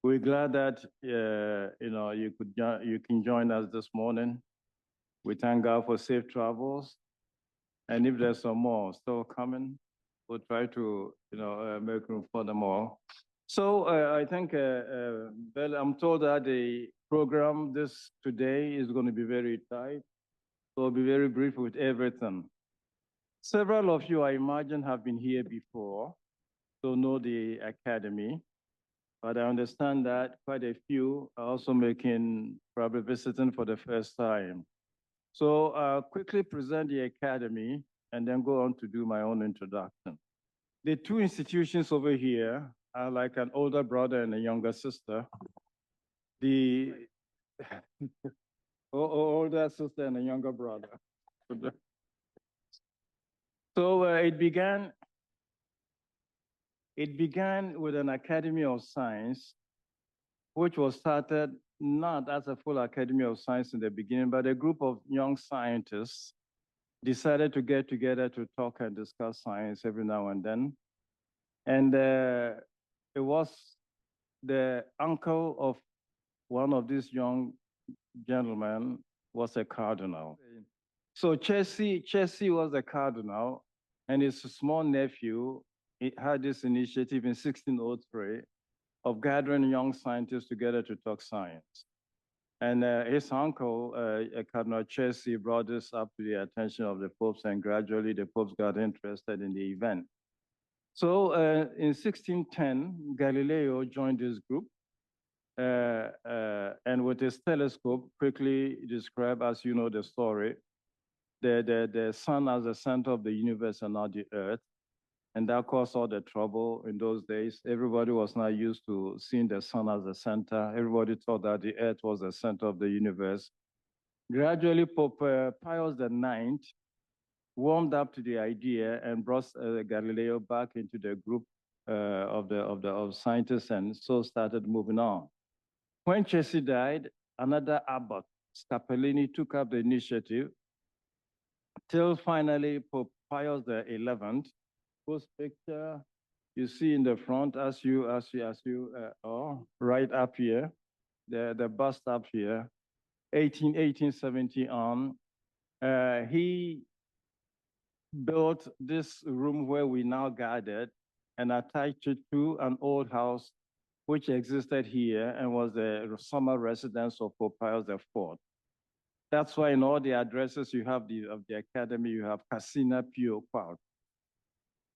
We're glad that you can join us this morning. We thank God for safe travels, and if there's some more still coming, we'll try to make room for them all. So I think, Bill, I'm told that the program today is going to be very tight, so I'll be very brief with everything. Several of you, I imagine, have been here before, so know the academy. But I understand that quite a few are also probably visiting for the first time. So I'll quickly present the academy and then go on to do my own introduction. The two institutions over here are like an older brother and a younger sister. The older sister and a younger brother. So it began with an Academy of Science, which was started not as a full Academy of Science in the beginning, but a group of young scientists decided to get together to talk and discuss science every now and then. And it was the uncle of one of these young gentlemen was a cardinal. So Chelsea was the cardinal, and his small nephew had this initiative in 1603 of gathering young scientists together to talk science. And his uncle, Cardinal Chelsea, brought this up to the attention of the popes, and gradually the popes got interested in the event. So in 1610, Galileo joined this group, and with his telescope, quickly described, as you know the story, the sun as the center of the universe and not the earth. And that caused all the trouble in those days. Everybody was not used to seeing the sun as the center. Everybody thought that the earth was the center of the universe. Gradually, Pope Pius IX warmed up to the idea and brought Galileo back into the group of scientists, and so started moving on. When Chelsea died, another abbot, Scapellini, took up the initiative till finally Pope Pius XI, whose picture you see in the front as you right up here, the bust up here, 1870 on. He built this room where we now gathered and attached it to an old house which existed here and was the summer residence of Pope Pius IV. That's why in all the addresses you have of the academy, you have Casina Pio Quart,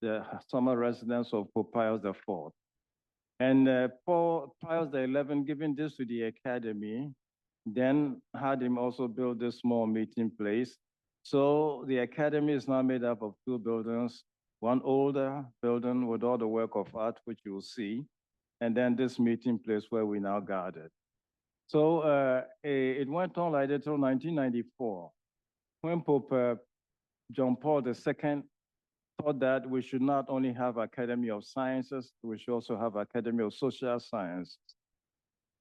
the summer residence of Pope Pius IV. And Pope Pius XI, giving this to the academy, then had him also build this small meeting place. So the academy is now made up of two buildings, one older building with all the work of art, which you will see, and then this meeting place where we now gathered. So it went on like that until 1994, when Pope John Paul II thought that we should not only have Academy of Sciences, we should also have Academy of Social Science.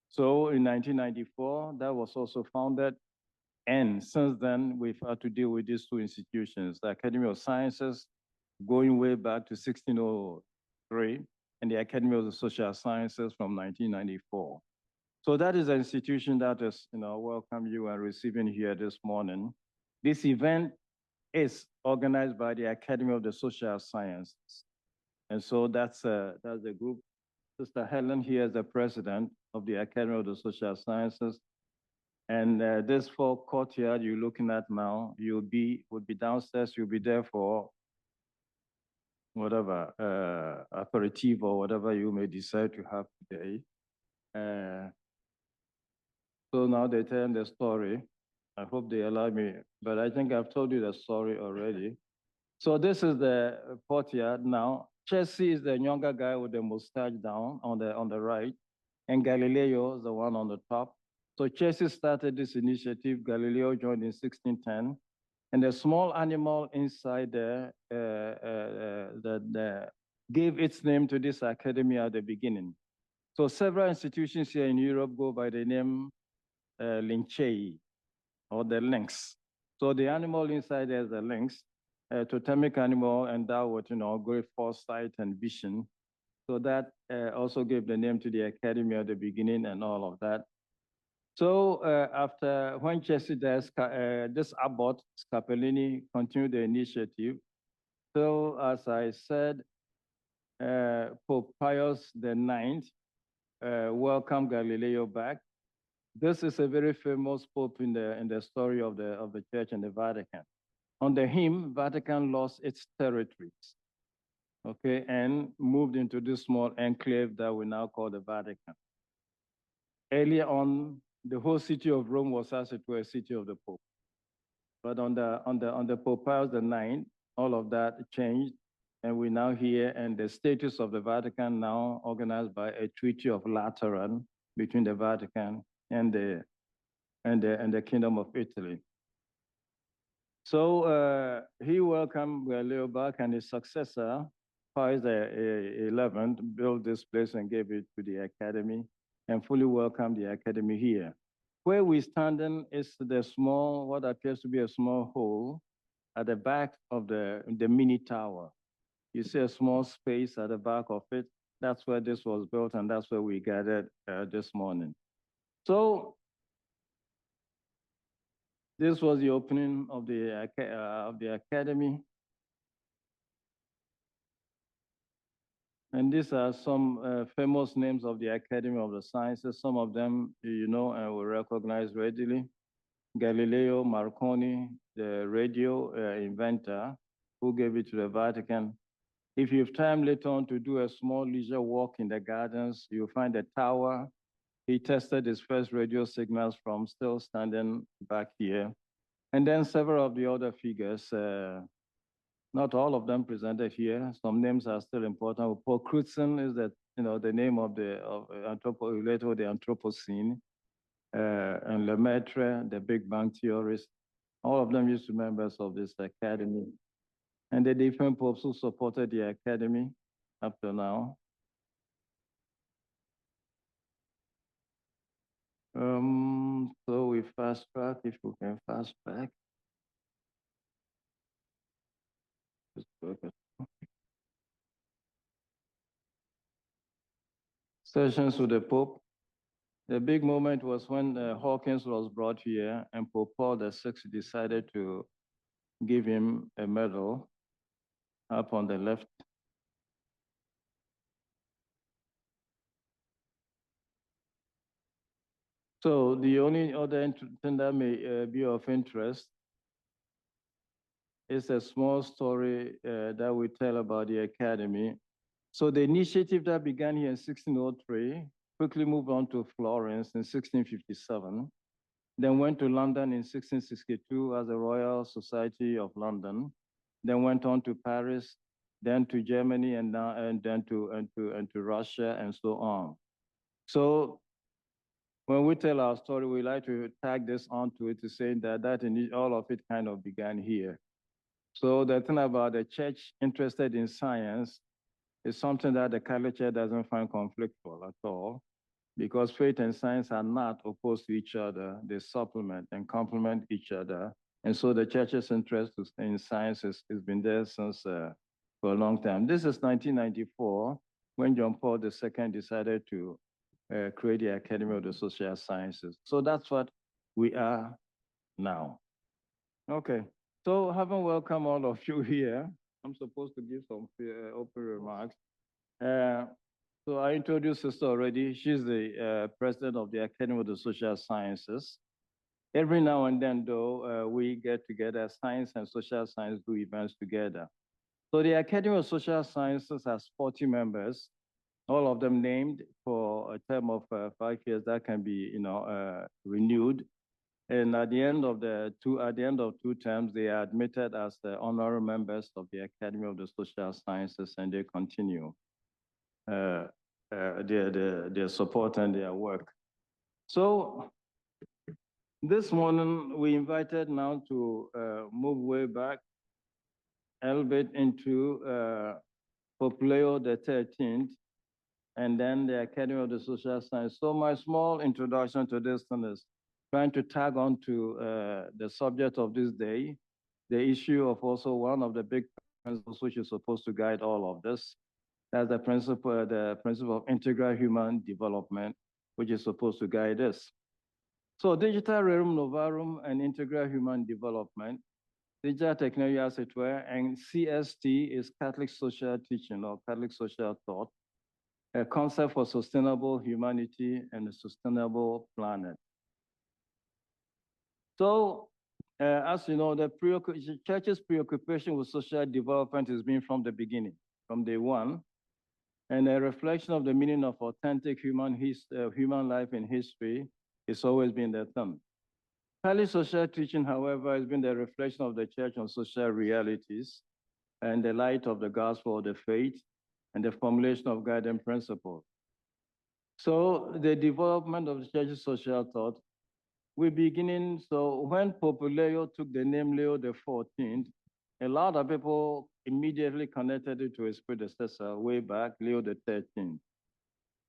So in 1994, that was also founded. And since then, we've had to deal with these two institutions, the Academy of Sciences, going way back to 1603, and the Academy of the Social Sciences from 1994. So that is an institution that is, welcome you and receiving here this morning. This event is organized by the Academy of the Social Sciences. And so that's the group. Sister Helen here is the president of the Academy of the Social Sciences. And this full courtyard you're looking at now, would be downstairs, you'll be there for whatever, aperitif or whatever you may decide to have today. So now they tell the story. I hope they allow me, but I think I've told you the story already. So this is the courtyard now. Chelsea is the younger guy with the mustache down on the right, and Galileo is the one on the top. So Chelsea started this initiative. Galileo joined in 1610, and the small animal inside there that gave its name to this academy at the beginning. So several institutions here in Europe go by the name Lynchei, or the lynx. So the animal inside there is the lynx, a totemic animal endowed with great foresight and vision. So that also gave the name to the academy at the beginning and all of that. So after when Chelsea died, this abbot Scapellini continued the initiative. So as I said, Pope Pius IX welcomed Galileo back. This is a very famous pope in the story of the church and the Vatican. Under him, Vatican lost its territories, okay, and moved into this small enclave that we now call the Vatican. Earlier on, the whole city of Rome was as it were a city of the Pope. But under Pope Pius IX, all of that changed, and we now here, and the status of the Vatican now organized by a Treaty of Lateran between the Vatican and the Kingdom of Italy. So he welcomed Galileo back, and his successor, Pius XI, built this place and gave it to the academy, and fully welcomed the academy here. Where we're standing is the small, what appears to be a small hole at the back of the mini tower. You see a small space at the back of it. That's where this was built, and that's where we gathered this morning. So this was the opening of the academy. And these are some famous names of the Academy of the Sciences. Some of them, you know, and will recognize readily. Galileo Marconi, the radio inventor, who gave it to the Vatican. If you have time later on to do a small leisure walk in the gardens, you'll find a tower. He tested his first radio signals from, still standing back here. And then several of the other figures, not all of them presented here. Some names are still important. Turkson is the name of the related to the Anthropocene, and Lemaitre, the Big Bang theorist. All of them used to be members of this academy, and the different popes who supported the academy up to now. So we fast track, if we can fast track. Sessions with the Pope. The big moment was when Hawkins was brought here, and Pope Paul VI decided to give him a medal up on the left. So the only other thing that may be of interest is a small story that we tell about the academy. So the initiative that began here in 1603 quickly moved on to Florence in 1657, then went to London in 1662 as the Royal Society of London, then went on to Paris, then to Germany, and then to Russia, and so on. So when we tell our story, we like to tag this onto it to say that all of it kind of began here. So the thing about the church interested in science is something that the Catholic Church doesn't find conflictual at all, because faith and science are not opposed to each other. They supplement and complement each other. And so the church's interest in science has been there since for a long time. This is 1994, when John Paul II decided to create the Academy of the Social Sciences. So that's what we are now. Okay, so having welcomed all of you here, I'm supposed to give some open remarks. So I introduced Sister already. She's the president of the Academy of the Social Sciences. Every now and then, though, we get together, science and social science do events together. So the Academy of Social Sciences has 40 members, all of them named for a term of 5 years that can be, renewed. And at the end of two terms, they are admitted as the honorary members of the Academy of the Social Sciences, and they continue their support and their work. So this morning, we invited now to move way back a little bit into Pope Leo XIII, and then the Academy of the Social Sciences. So my small introduction to this thing is trying to tag on to the subject of this day, the issue of also one of the big principles which is supposed to guide all of this. That's the principle of integral human development, which is supposed to guide us. So digital Rerum, Novarum, and integral human development, digital technology as it were, and CST is Catholic social teaching or Catholic social thought, a concept for sustainable humanity and a sustainable planet. So, as you know, the church's preoccupation with social development has been from the beginning, from day one, and a reflection of the meaning of authentic human life in history has always been the theme. Catholic social teaching, however, has been the reflection of the church on social realities and the light of the gospel of the faith and the formulation of guiding principles. So the development of the church's social thought, so when Pope Leo took the name Leo XIV, a lot of people immediately connected it to his predecessor way back, Leo XIII.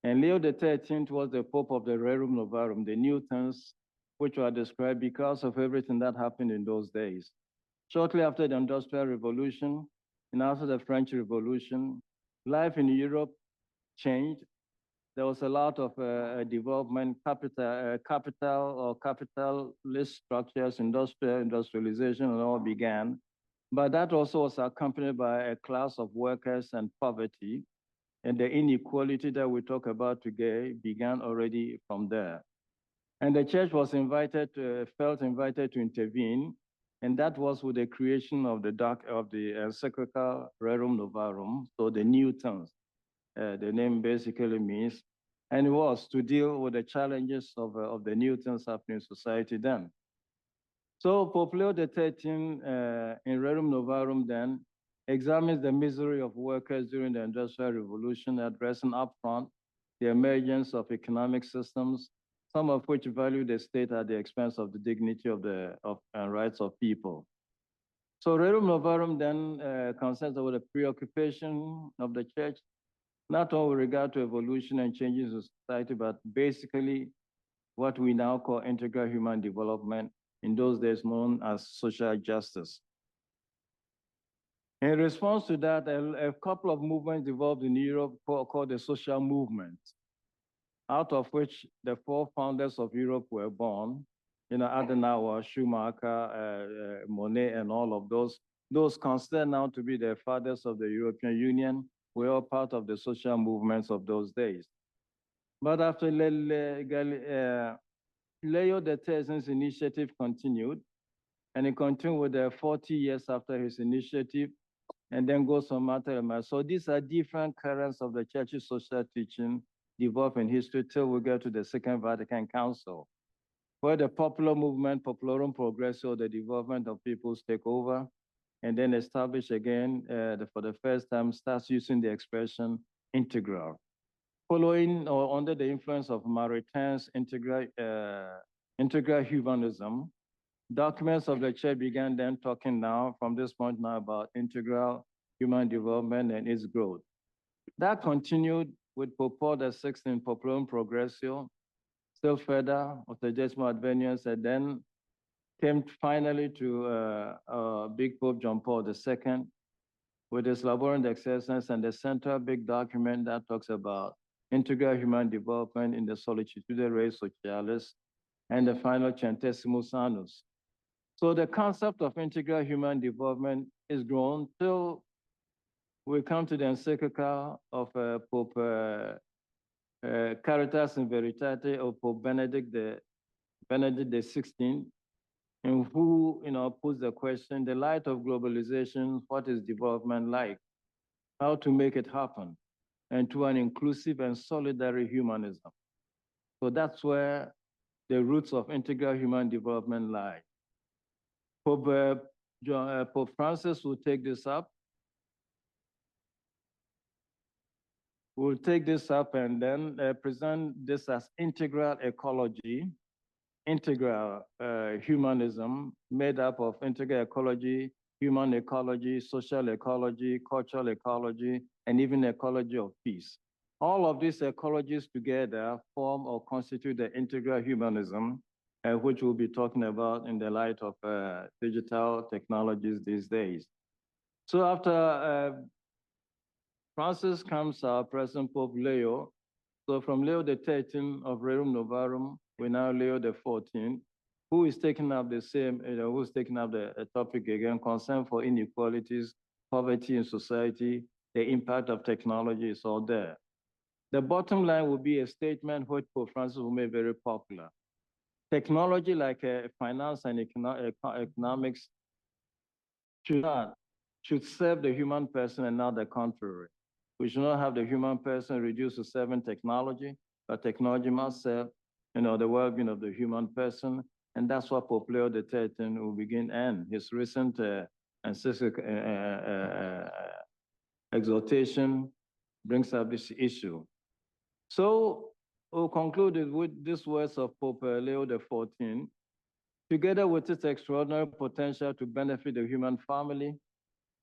And Leo XIII was the Pope of the Rerum Novarum, the new things which were described because of everything that happened in those days. Shortly after the Industrial Revolution and after the French Revolution, life in Europe changed. There was a lot of development, capitalist structures, industrialization, and all began. But that also was accompanied by a class of workers and poverty. And the inequality that we talk about today began already from there. And the church was felt invited to intervene, and that was with the creation of the encyclical Rerum Novarum, so the new tongues. The name basically means, and it was to deal with the challenges of the new things happening in society then. So Pope Leo XIII in Rerum Novarum then examines the misery of workers during the Industrial Revolution, addressing upfront the emergence of economic systems, some of which value the state at the expense of the dignity and rights of people. So Rerum Novarum then concerns over the preoccupation of the church, not only with regard to evolution and changes in society, but basically what we now call integral human development, in those days known as social justice. In response to that, a couple of movements evolved in Europe called the social movement, out of which the four founders of Europe were born, Adenauer, Schumacher, Monet, and all of those considered now to be the fathers of the European Union, were all part of the social movements of those days. But after Leo XIII's initiative continued, and it continued with 40 years after his initiative, and then goes on matter. So these are different currents of the church's social teaching developed in history till we get to the Second Vatican Council, where the popular movement, Popularum Progressio, the development of people's takeover, and then establish again, for the first time, starts using the expression integral. Following or under the influence of Maritain's integral humanism, documents of the church began then talking now, from this point now, about integral human development and its growth. That continued with Pope Paul VI in Popularum Progressio, still further, Octodecimal Advenience, and then came finally to Big Pope John Paul II with his Laborant Exercens and the central big document that talks about integral human development in the Sollicitude Rei Socialis, and the final Centesimus Annus. So the concept of integral human development is grown till we come to the encyclical of Pope Caritas in Veritate of Pope Benedict XVI, and who puts the question, the light of globalization, what is development like? How to make it happen? And to an inclusive and solidary humanism. So that's where the roots of integral human development lie. Pope Francis will take this up. We'll take this up and then present this as integral ecology, integral humanism, made up of integral ecology, human ecology, social ecology, cultural ecology, and even ecology of peace. All of these ecologies together form or constitute the integral humanism, which we'll be talking about in the light of digital technologies these days. So after Francis comes our present Pope Leo. So from Leo the 13th of Rerum Novarum, we now Leo the 14th, who is taking up the same, who's taking up the topic again, concern for inequalities, poverty in society, the impact of technology is all there. The bottom line will be a statement which Pope Francis will make very popular. Technology like finance and economics should serve the human person and not the contrary. We should not have the human person reduced to serving technology, but technology must serve, the well-being of the human person. And that's what Pope Leo XIII will begin and his recent encyclical exhortation brings up this issue. So we'll conclude with these words of Pope Leo XIV. Together with its extraordinary potential to benefit the human family,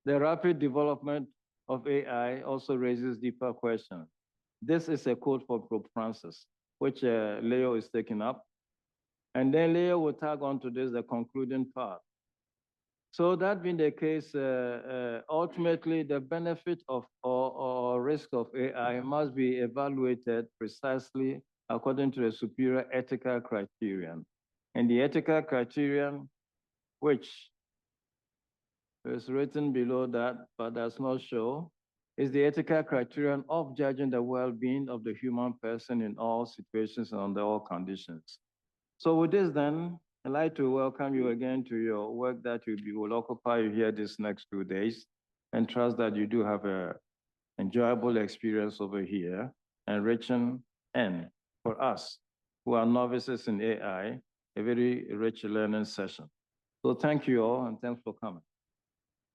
the rapid development of AI also raises deeper questions. This is a quote for Pope Francis, which Leo is taking up. And then Leo will tag on to this, the concluding part. So that being the case, ultimately the benefit of or risk of AI must be evaluated precisely according to a superior ethical criterion. And the ethical criterion, which is written below that, but does not show, is the ethical criterion of judging the well-being of the human person in all situations and under all conditions. So with this then, I'd like to welcome you again to your work that will occupy you here these next 2 days, and trust that you do have an enjoyable experience over here, enriching, and for us who are novices in AI, a very rich learning session. So thank you all, and thanks for coming.